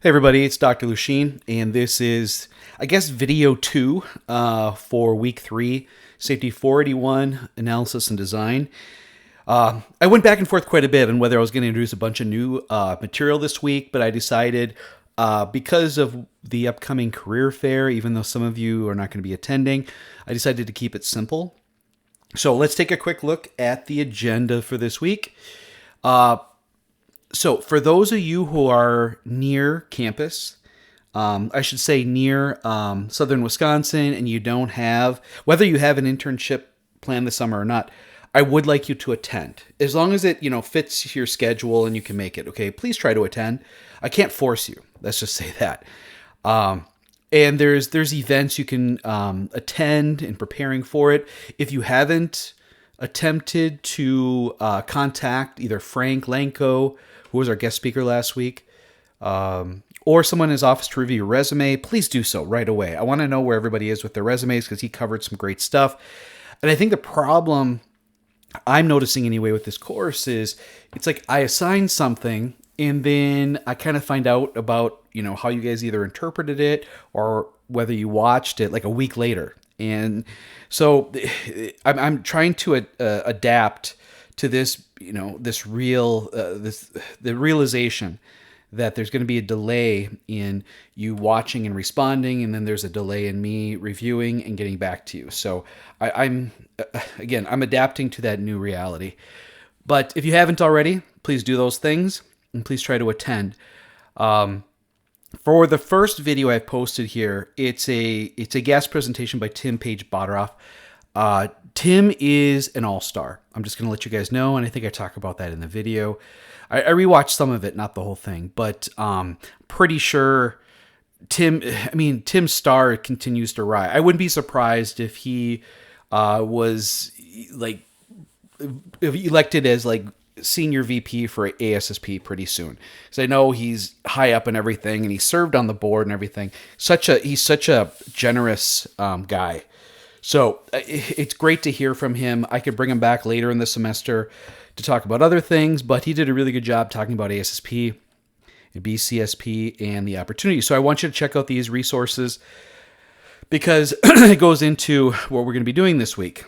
Hey everybody, it's Dr. Lushin, and this is, I guess, video 2 for week 3, Safety 481, Analysis and Design. I went back and forth quite a bit on whether I was going to introduce a bunch of new material this week, but I decided because of the upcoming career fair, even though some of you are not going to be attending, I decided to keep it simple. So let's take a quick look at the agenda for this week. So for those of you who are near campus, I should say near southern Wisconsin, and you don't have, whether you have an internship planned this summer or not, I would like you to attend. As long as it, fits your schedule and you can make it, okay? Please try to attend. I can't force you. Let's just say that. And there's events you can attend in preparing for it. If you haven't attempted to contact either Frank Lanko, who was our guest speaker last week, or someone in his office to review your resume, please do so right away. I want to know where everybody is with their resumes because he covered some great stuff. And I think the problem I'm noticing anyway with this course is it's like I assign something and then I kind of find out about, how you guys either interpreted it or whether you watched it like a week later. And so I'm trying to adapt to this, the realization that there's going to be a delay in you watching and responding, and then there's a delay in me reviewing and getting back to you. So I'm adapting to that new reality. But if you haven't already, please do those things and please try to attend. For the first video I've posted here, it's a guest presentation by Tim Page Boderoff. Tim is an all-star. I'm just going to let you guys know, and I think I talk about that in the video. I rewatched some of it, not the whole thing, but pretty sure Tim's star continues to rise. I wouldn't be surprised if he was elected as senior VP for ASSP pretty soon, because I know he's high up in everything and he served on the board and everything. He's such a generous guy. So it's great to hear from him. I could bring him back later in the semester to talk about other things, but he did a really good job talking about ASSP, BCSP, and the opportunity. So I want you to check out these resources because it goes into what we're going to be doing this week.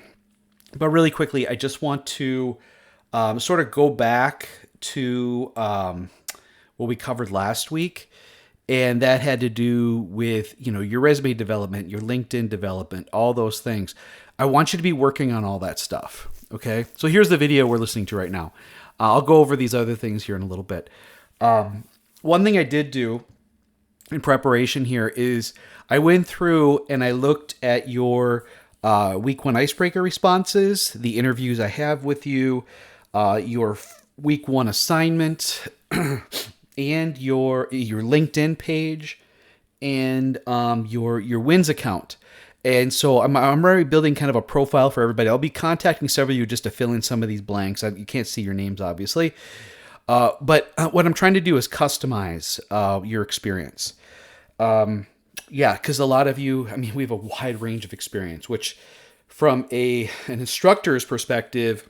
But really quickly, I just want to sort of go back to what we covered last week. And that had to do with, your resume development, your LinkedIn development, all those things. I want you to be working on all that stuff. Okay. So here's the video we're listening to right now. I'll go over these other things here in a little bit. One thing I did do in preparation here is I went through and I looked at your week 1 icebreaker responses, the interviews I have with you, your week 1 assignment, and your LinkedIn page, and your Wins account. And so I'm already building kind of a profile for everybody. I'll be contacting several of you just to fill in some of these blanks. You can't see your names, obviously. But what I'm trying to do is customize your experience. Because a lot of you, we have a wide range of experience, which from an instructor's perspective,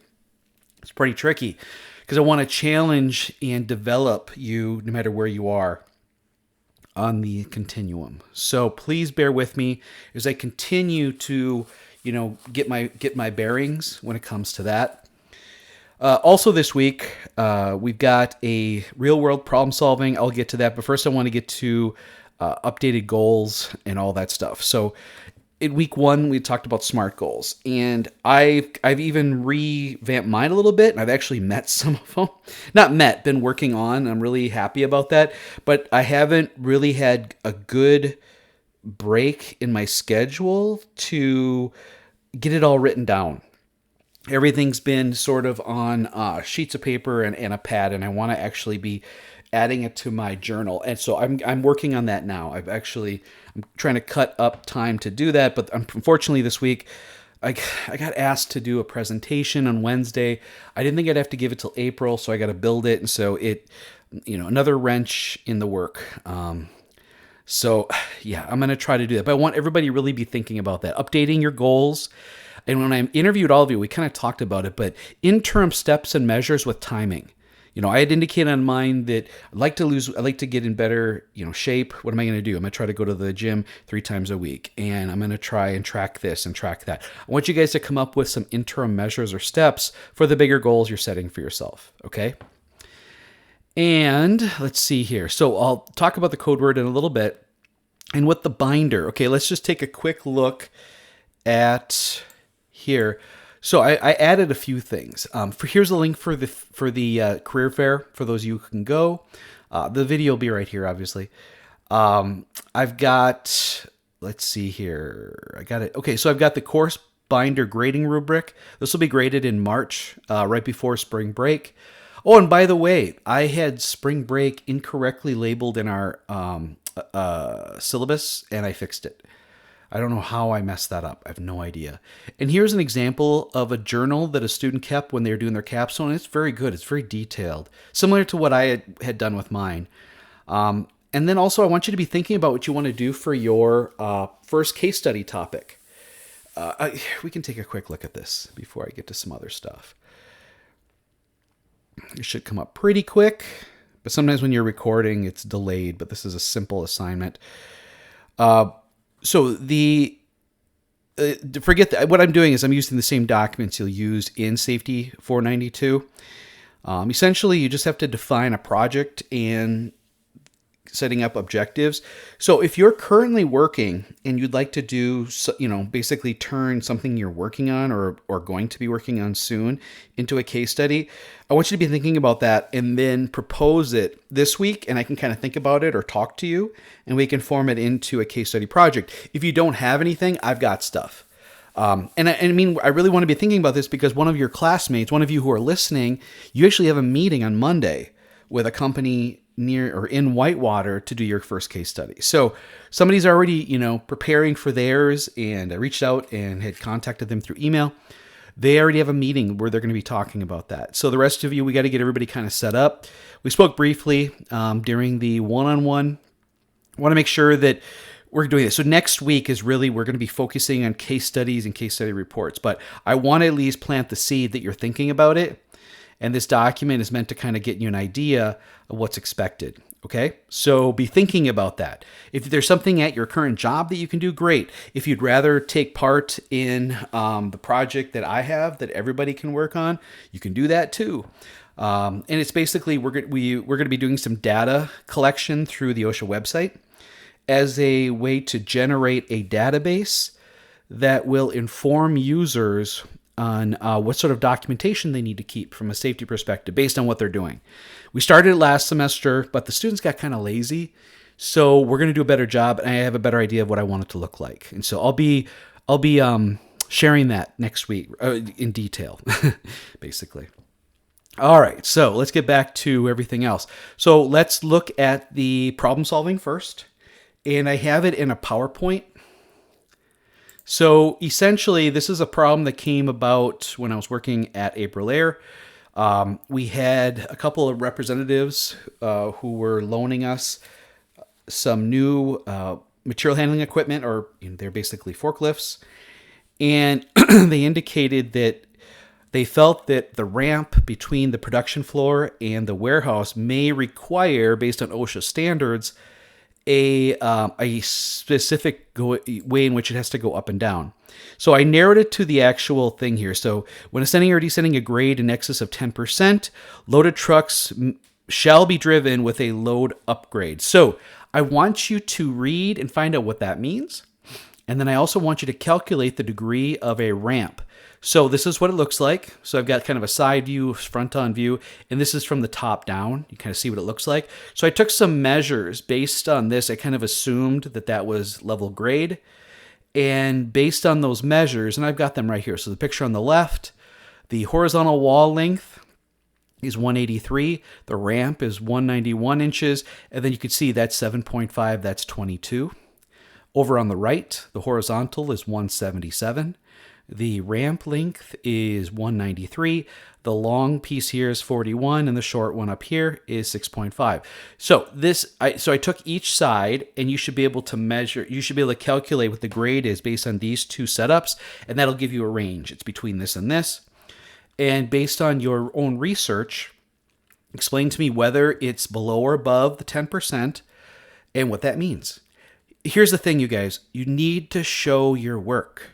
it's pretty tricky. Because I want to challenge and develop you no matter where you are on the continuum. So please bear with me as I continue to, get my bearings when it comes to that. Also this week, we've got a real world problem solving. I'll get to that, but first I want to get to updated goals and all that stuff. So in week 1, we talked about SMART goals, and I've even revamped mine a little bit, and I've actually met some of them. Not met, been working on. I'm really happy about that, but I haven't really had a good break in my schedule to get it all written down. Everything's been sort of on sheets of paper and a pad, and I want to actually be adding it to my journal. And so I'm working on that now. I'm trying to cut up time to do that, but unfortunately this week I got asked to do a presentation on Wednesday. I didn't think I'd have to give it till April, so I got to build it, and so another wrench in the work. So yeah, I'm going to try to do that, but I want everybody to really be thinking about that, updating your goals. And when I interviewed all of you, we kind of talked about it, but interim steps and measures with timing. I had indicated on mine that I'd like to get in better, shape. What am I going to do? I'm going to try to go to the gym 3 times a week, and I'm going to try and track this and track that. I want you guys to come up with some interim measures or steps for the bigger goals you're setting for yourself. Okay. And let's see here. So I'll talk about the code word in a little bit. And with the binder, okay, let's just take a quick look at here. So I added a few things. Here's a link for the career fair for those of you who can go. The video will be right here, obviously. I've got, let's see here. I got it. Okay, so I've got the course binder grading rubric. This will be graded in March, right before spring break. Oh, and by the way, I had spring break incorrectly labeled in our syllabus, and I fixed it. I don't know how I messed that up. I have no idea. And here's an example of a journal that a student kept when they were doing their capstone. It's very good. It's very detailed, similar to what I had done with mine. And then also, I want you to be thinking about what you want to do for your first case study topic. We can take a quick look at this before I get to some other stuff. It should come up pretty quick, but sometimes when you're recording, it's delayed. But this is a simple assignment. So forget that. What I'm doing is I'm using the same documents you'll use in Safety 492. Essentially, you just have to define a project and setting up objectives. So if you're currently working and you'd like to do, basically turn something you're working on or going to be working on soon into a case study, I want you to be thinking about that and then propose it this week, and I can kind of think about it or talk to you, and we can form it into a case study project. If you don't have anything, I've got stuff. I really want to be thinking about this because one of your classmates, one of you who are listening, you actually have a meeting on Monday with a company near or in Whitewater to do your first case study. So somebody's already, preparing for theirs, and I reached out and had contacted them through email. They already have a meeting where they're going to be talking about that. So the rest of you, we got to get everybody kind of set up. We spoke briefly during the one-on-one. I want to make sure that we're doing this. So next week is really, we're going to be focusing on case studies and case study reports, but I want to at least plant the seed that you're thinking about it. And this document is meant to kind of get you an idea of what's expected. Okay, so be thinking about that. If there's something at your current job that you can do, great. If you'd rather take part in the project that I have that everybody can work on, you can do that too. And it's basically, we're going to be doing some data collection through the OSHA website as a way to generate a database that will inform users on what sort of documentation they need to keep from a safety perspective based on what they're doing. We started last semester, but the students got kind of lazy. So we're going to do a better job, and I have a better idea of what I want it to look like. And so I'll be sharing that next week in detail, basically. All right, so let's get back to everything else. So let's look at the problem solving first. And I have it in a PowerPoint. So essentially, this is a problem that came about when I was working at Aprilaire. We had a couple of representatives who were loaning us some new material handling equipment, or they're basically forklifts. And they indicated that they felt that the ramp between the production floor and the warehouse may require, based on OSHA standards, a specific way in which it has to go up and down. So I narrowed it to the actual thing here. So when ascending or descending a grade in excess of 10%, loaded trucks shall be driven with a load upgrade. So I want you to read and find out what that means. And then I also want you to calculate the degree of a ramp. So this is what it looks like. So I've got kind of a side view, front-on view, and this is from the top down. You kind of see what it looks like. So I took some measures based on this. I kind of assumed that that was level grade. And based on those measures, and I've got them right here. So the picture on the left, the horizontal wall length is 183. The ramp is 191 inches. And then you can see that's 7.5, that's 22. Over on the right, the horizontal is 177. The ramp length is 193. The long piece here is 41, and the short one up here is 6.5. So I took each side, and you should be able to measure. You should be able to calculate what the grade is based on these two setups, and that'll give you a range. It's between this and this, and based on your own research, Explain to me whether it's below or above the 10% and what that means. Here's the thing, you guys. You need to show your work.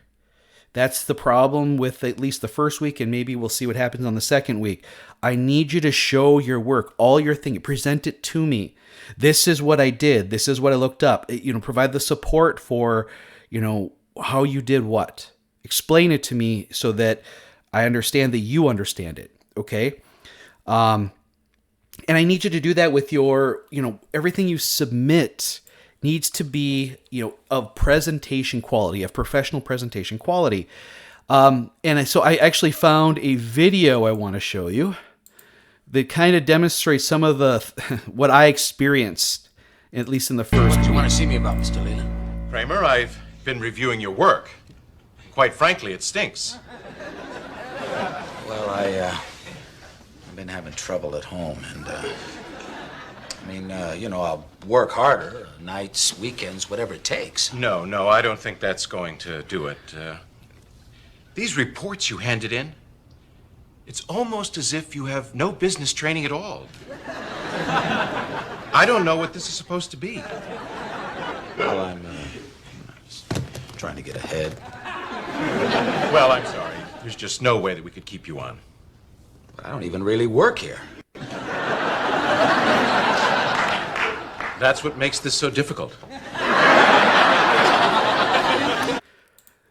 That's the problem with at least the first week, and maybe we'll see what happens on the second week. I need you to show your work, all your thing. Present it to me. This is what I did. This is what I looked up. Provide the support for, how you did what. Explain it to me so that I understand that you understand it. Okay. And I need you to do that with your, everything you submit needs to be, of presentation quality, of professional presentation quality. So I actually found a video I want to show you that kind of demonstrates some of the what I experienced, at least in the first What do you week. want to see me about, Mr. Leland? Kramer, I've been reviewing your work. Quite frankly, it stinks. Well, I've been having trouble at home, and, I'll work harder, nights, weekends, whatever it takes. No, I don't think that's going to do it. These reports you handed in, it's almost as if you have no business training at all. I don't know what this is supposed to be. Well, I'm just trying to get ahead. Well, I'm sorry. There's just no way that we could keep you on. But I don't even really work here. That's what makes this so difficult.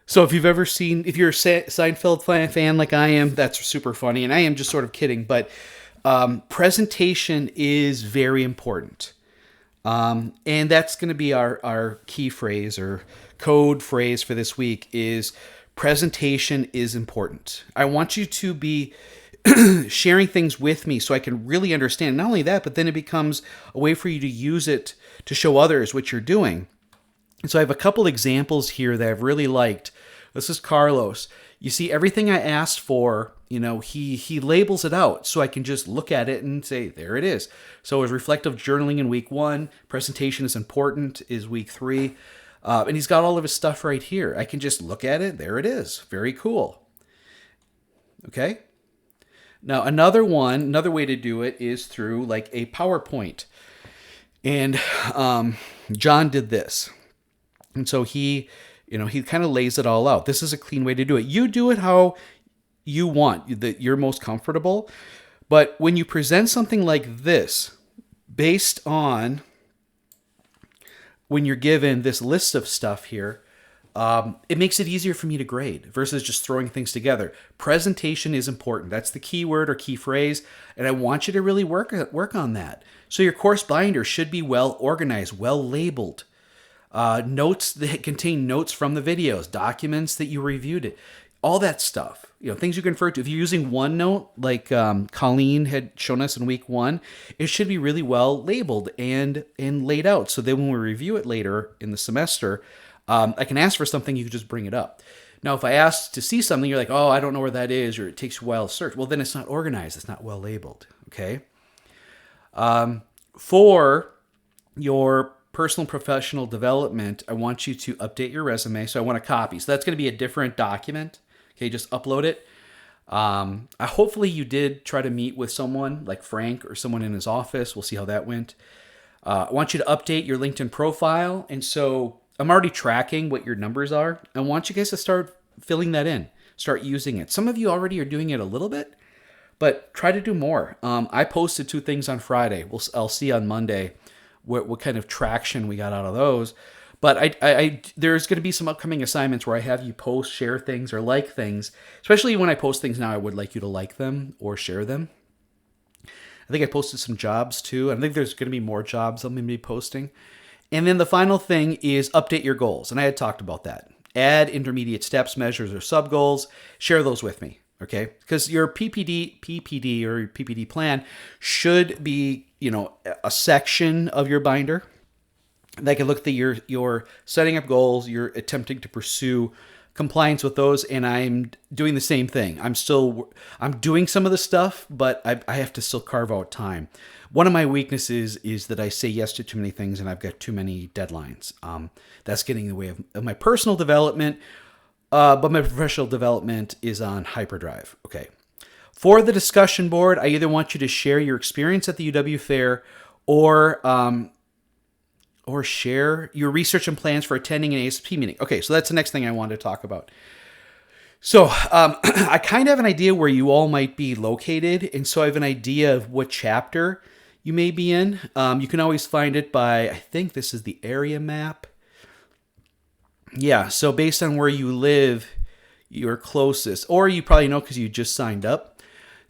So if you're a Seinfeld fan like I am, that's super funny. And I am just sort of kidding, but presentation is very important. And that's going to be our key phrase or code phrase for this week is presentation is important. I want you to be sharing things with me so I can really understand. Not only that, but then it becomes a way for you to use it to show others what you're doing. And so I have a couple examples here that I've really liked. This is Carlos. You see, everything I asked for, he labels it out so I can just look at it and say, there it is. So as reflective journaling in week 1, presentation is important is week 3. And he's got all of his stuff right here. I can just look at it. There it is. Very cool. Okay. Now, another way to do it is through like a PowerPoint. And John did this. And so he kind of lays it all out. This is a clean way to do it. You do it how you want, that you're most comfortable. But when you present something like this, based on when you're given this list of stuff here, it makes it easier for me to grade versus just throwing things together. Presentation is important. That's the key word or key phrase, and I want you to really work on that. So your course binder should be well organized, well labeled. Notes that contain notes from the videos, documents that you reviewed it, all that stuff. Things you can refer to. If you're using OneNote, like Colleen had shown us in week 1, it should be really well labeled and laid out. So then when we review it later in the semester, I can ask for something, you can just bring it up. Now, if I ask to see something, you're like, oh, I don't know where that is, or it takes a while to search. Well, then it's not organized. It's not well labeled. Okay. For your personal professional development, I want you to update your resume. So I want a copy. So that's going to be a different document. Okay, just upload it. Hopefully you did try to meet with someone like Frank or someone in his office. We'll see how that went. I want you to update your LinkedIn profile. And so I'm already tracking what your numbers are. I want you guys to start filling that in. Start using it. Some of you already are doing it a little bit, but try to do more. I posted 2 things on Friday. I'll see on Monday what kind of traction we got out of those. But there's going to be some upcoming assignments where I have you post, share things, or like things. Especially when I post things now, I would like you to like them or share them. I think I posted some jobs too. I think there's going to be more jobs I'm going to be posting. And then the final thing is update your goals. And I had talked about that. Add intermediate steps, measures, or sub-goals. Share those with me. Okay, because your PPD or your PPD plan should be, a section of your binder that can look at you're setting up goals, you're attempting to pursue compliance with those, and I'm doing the same thing. I'm doing some of the stuff, but I have to still carve out time. One of my weaknesses is that I say yes to too many things, and I've got too many deadlines. That's getting in the way of my personal development. But my professional development is on hyperdrive. Okay. For the discussion board, I either want you to share your experience at the UW Fair or share your research and plans for attending an ASP meeting. Okay, so that's the next thing I wanted to talk about. So I kind of have an idea where you all might be located, and so I have an idea of what chapter you may be in. You can always find it by, I think this is the area map. Yeah, so based on where you live, you're closest, or you probably know because you just signed up.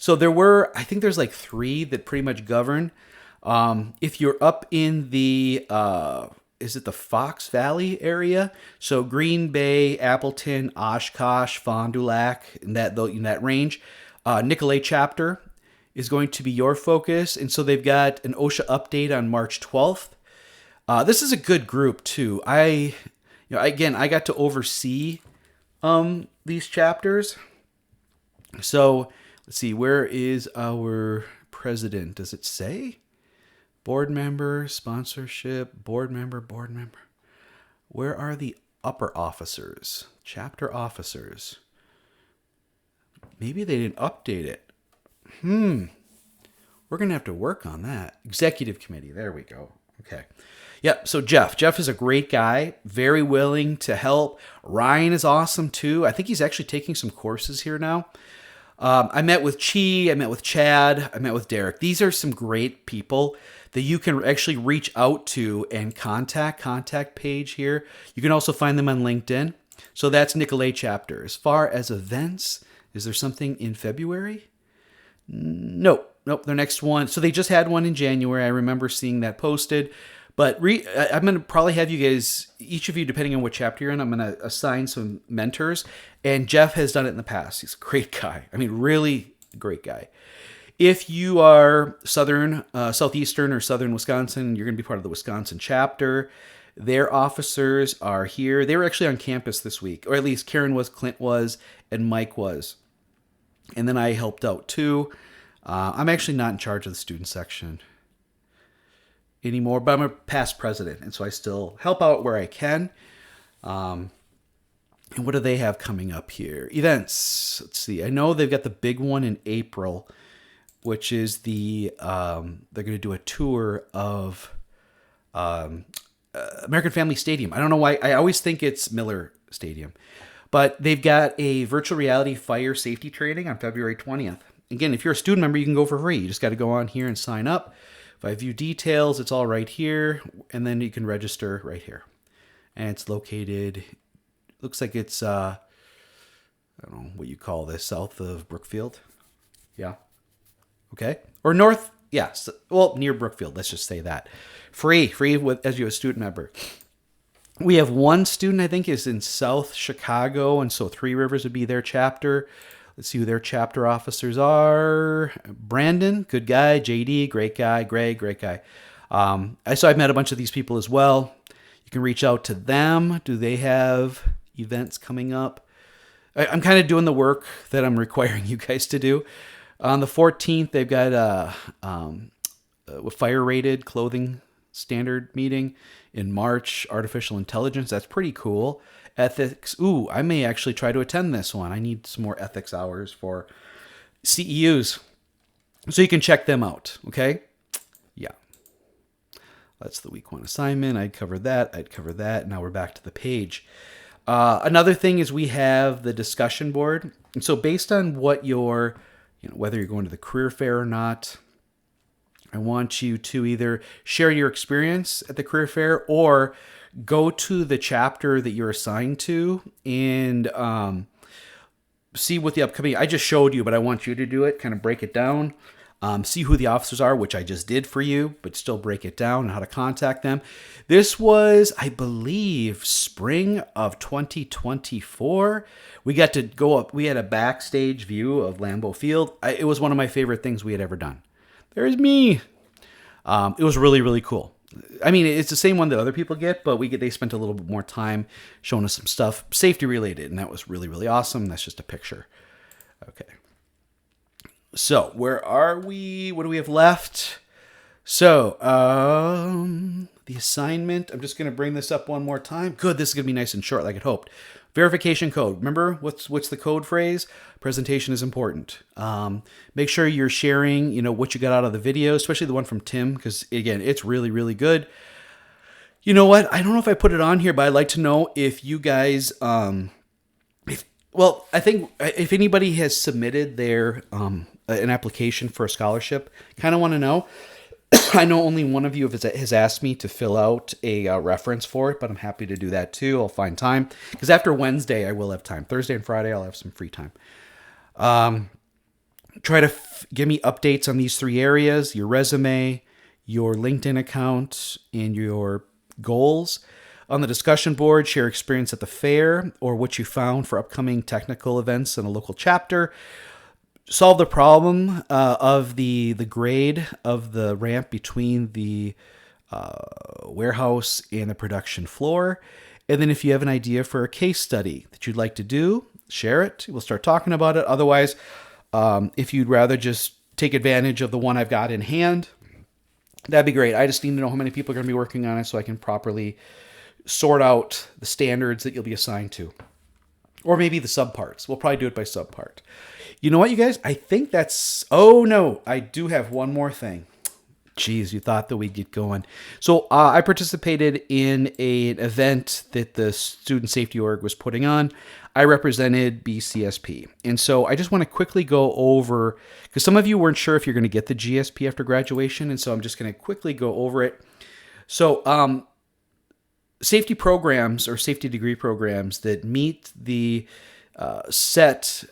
So I think there's like 3 that pretty much govern. If you're up in the, is it the Fox Valley area? So Green Bay, Appleton, Oshkosh, Fond du Lac, in that range. Nicolet chapter is going to be your focus. And so they've got an OSHA update on March 12th. This is a good group too. I got to oversee these chapters. So let's see, where is our president? Does it say? Board member, sponsorship, board member. Where are the upper officers? Chapter officers. Maybe they didn't update it. We're going to have to work on that. Executive committee. There we go. Okay. Yep. So Jeff is a great guy, very willing to help. Ryan is awesome too. I think he's actually taking some courses here now. I met with Chi, I met with Chad, I met with Derek. These are some great people that you can actually reach out to and contact page here. You can also find them on LinkedIn. So that's Nicolet chapter. As far as events, is there something in February? Nope, their next one. So they just had one in January. I remember seeing that posted. But I'm going to probably have you guys, each of you, depending on what chapter you're in, I'm going to assign some mentors. And Jeff has done it in the past. He's a great guy. I mean, really great guy. If you are southeastern or southern Wisconsin, you're going to be part of the Wisconsin chapter. Their officers are here. They were actually on campus this week, or at least Karen was, Clint was, and Mike was. And then I helped out too. I'm actually not in charge of the student section anymore, but I'm a past president, and so I still help out where I can. And what do they have coming up here? Events. Let's see. I know they've got the big one in April, which is they're going to do a tour of American Family Stadium. I don't know why. I always think it's Miller Stadium. But they've got a virtual reality fire safety training on February 20th. Again, if you're a student member, you can go for free. You just got to go on here and sign up. If I view details, it's all right here. And then you can register right here. And it's located, looks like it's, I don't know what you call this, south of Brookfield. Yeah. Okay. Or north. Yes. Well, near Brookfield. Let's just say that. Free as you're a student member. We have one student, I think, is in South Chicago. And so Three Rivers would be their chapter. Let's see who their chapter officers are. Brandon, good guy. JD, great guy. Greg, great guy. So I've met a bunch of these people as well. You can reach out to them. Do they have events coming up? I'm kind of doing the work that I'm requiring you guys to do. On the 14th, they've got a fire-rated clothing standard meeting. In March, artificial intelligence. That's pretty cool. Ethics. Ooh, I may actually try to attend this one. I need some more ethics hours for CEUs. So you can check them out. Okay? Yeah. That's the week one assignment. I'd cover that. Now we're back to the page. Another thing is we have the discussion board. And so based on what whether you're going to the career fair or not, I want you to either share your experience at the career fair or go to the chapter that you're assigned to and see what the upcoming, I just showed you, but I want you to do it, kind of break it down, see who the officers are, which I just did for you, but still break it down and how to contact them. This was, I believe, spring of 2024. We got to go up, we had a backstage view of Lambeau Field. It was one of my favorite things we had ever done. There's me. It was really, really cool. I mean, it's the same one that other people get, but they spent a little bit more time showing us some stuff safety related, and that was really, really awesome. That's just a picture. Okay. So where are we? What do we have left? So the assignment, I'm just going to bring this up one more time. Good. This is going to be nice and short like I hoped. Verification code. Remember what's the code phrase? Presentation is important. Make sure you're sharing, what you got out of the video, especially the one from Tim, because again, it's really, really good. You know what? I don't know if I put it on here, but I'd like to know if you guys, I think if anybody has submitted their an application for a scholarship, kind of want to know. I know only one of you has asked me to fill out a reference for it, but I'm happy to do that too. I'll find time because after Wednesday I will have time. Thursday and Friday I'll have some free time. Try to give me updates on these 3 areas: your resume, your LinkedIn account, and your goals. On the discussion board, share experience at the fair or what you found for upcoming technical events in a local chapter. Solve the problem of the grade of the ramp between the warehouse and the production floor. And then if you have an idea for a case study that you'd like to do, share it. We'll start talking about it. Otherwise, if you'd rather just take advantage of the one I've got in hand, that'd be great. I just need to know how many people are going to be working on it so I can properly sort out the standards that you'll be assigned to. Or maybe the subparts. We'll probably do it by subpart. You know what, you guys? I think that's... Oh, no. I do have one more thing. Jeez, you thought that we'd get going. So I participated in an event that the Student Safety Org was putting on. I represented BCSP. And so I just want to quickly go over... Because some of you weren't sure if you're going to get the GSP after graduation. And so I'm just going to quickly go over it. So... safety programs or safety degree programs that meet the set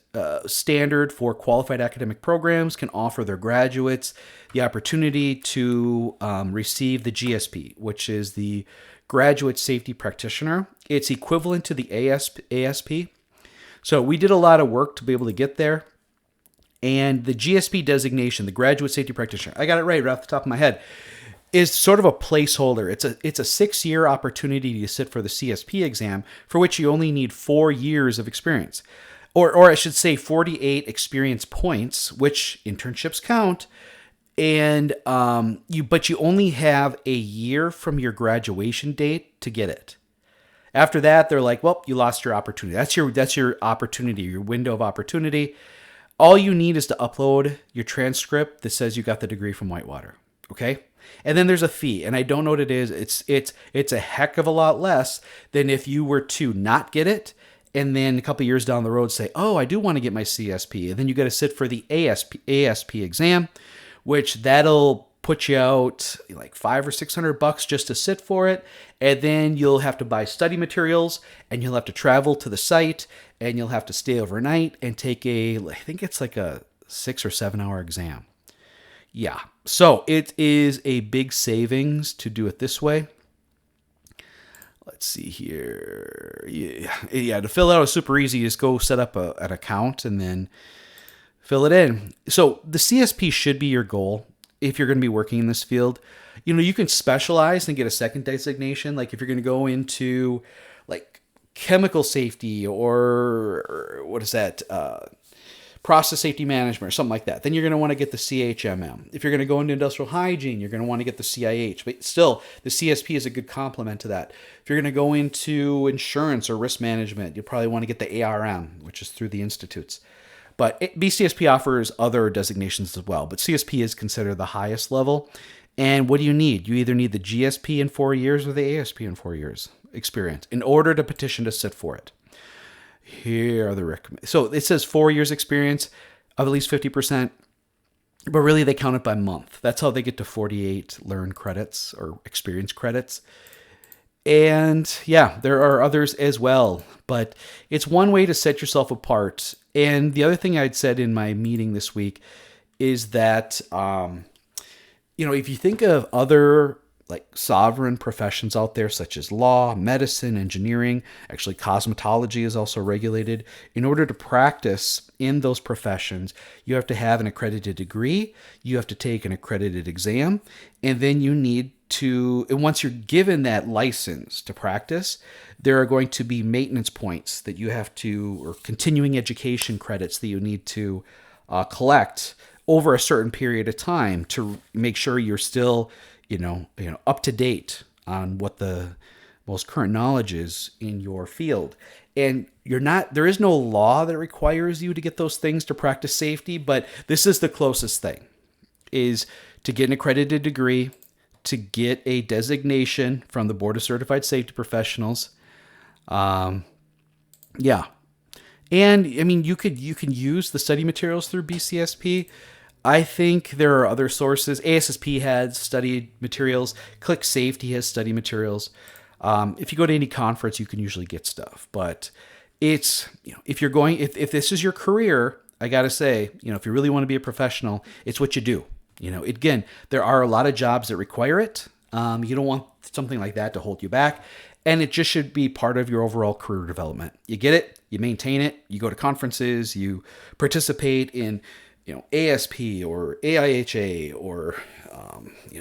standard for qualified academic programs can offer their graduates the opportunity to receive the GSP, which is the Graduate Safety Practitioner. It's equivalent to the ASP. So we did a lot of work to be able to get there. And the GSP designation, the Graduate Safety Practitioner, I got it right off the top of my head, is sort of a placeholder. It's a 6-year opportunity to sit for the CSP exam, for which you only need 4 years of experience. Or I should say 48 experience points, which internships count. And but you only have a year from your graduation date to get it. After that, they're like, well, you lost your opportunity. That's your opportunity, your window of opportunity. All you need is to upload your transcript that says you got the degree from Whitewater. Okay? And then there's a fee, and I don't know what it is. It's a heck of a lot less than if you were to not get it, and then a couple years down the road say, oh, I do want to get my CSP. And then you got to sit for the ASP exam, which that'll put you out like $500 or $600 just to sit for it. And then you'll have to buy study materials, and you'll have to travel to the site, and you'll have to stay overnight and take I think it's like a 6 or 7 hour exam. Yeah, so it is a big savings to do it this way. Let's see here. Yeah, to fill out is super easy. You just go set up an account and then fill it in. So the CSP should be your goal if you're going to be working in this field. You can specialize and get a second designation. Like if you're going to go into like chemical safety or what is that? Process safety management or something like that, then you're going to want to get the CHMM. If you're going to go into industrial hygiene, you're going to want to get the CIH. But still, the CSP is a good complement to that. If you're going to go into insurance or risk management, you'll probably want to get the ARM, which is through the institutes. But BCSP offers other designations as well. But CSP is considered the highest level. And what do you need? You either need the GSP in 4 years or the ASP in 4 years experience in order to petition to sit for it. Here are the recommendations. So it says 4 years experience of at least 50%, but really they count it by month. That's how they get to 48 learn credits or experience credits. And yeah, there are others as well, but it's one way to set yourself apart. And the other thing I'd said in my meeting this week is that, if you think of other like sovereign professions out there, such as law, medicine, engineering, actually cosmetology is also regulated. In order to practice in those professions, you have to have an accredited degree, you have to take an accredited exam, and then you need to, and once you're given that license to practice, there are going to be maintenance points that you have to, or continuing education credits that you need to collect over a certain period of time to make sure you're still up to date on what the most current knowledge is in your field. And there is no law that requires you to get those things to practice safety, but this is the closest thing, is to get an accredited degree, to get a designation from the Board of Certified Safety Professionals. Yeah. And I mean, you can use the study materials through BCSP. I think there are other sources. ASSP has study materials. Click Safety has study materials. If you go to any conference, you can usually get stuff. But it's, if you're going, if this is your career, I got to say, if you really want to be a professional, it's what you do. Again, there are a lot of jobs that require it. You don't want something like that to hold you back. And it just should be part of your overall career development. You get it, you maintain it, you go to conferences, you participate in, ASP or AIHA or,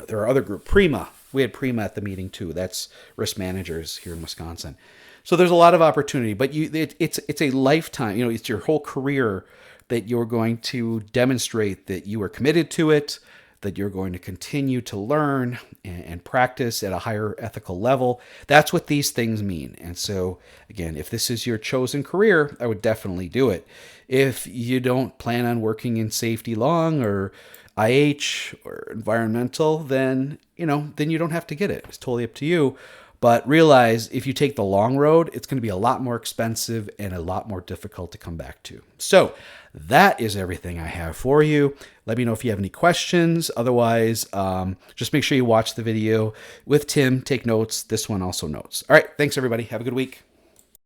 there are other groups. Prima. We had Prima at the meeting too. That's risk managers here in Wisconsin. So there's a lot of opportunity, but it's a lifetime. It's your whole career that you're going to demonstrate that you are committed to it, that you're going to continue to learn and practice at a higher ethical level. That's what these things mean. And so, again, if this is your chosen career, I would definitely do it. If you don't plan on working in safety long or IH or environmental, then you don't have to get it. It's totally up to you. But realize if you take the long road, it's going to be a lot more expensive and a lot more difficult to come back to. So that is everything I have for you. Let me know if you have any questions. Otherwise, just make sure you watch the video with Tim. Take notes. This one also notes. All right. Thanks, everybody. Have a good week.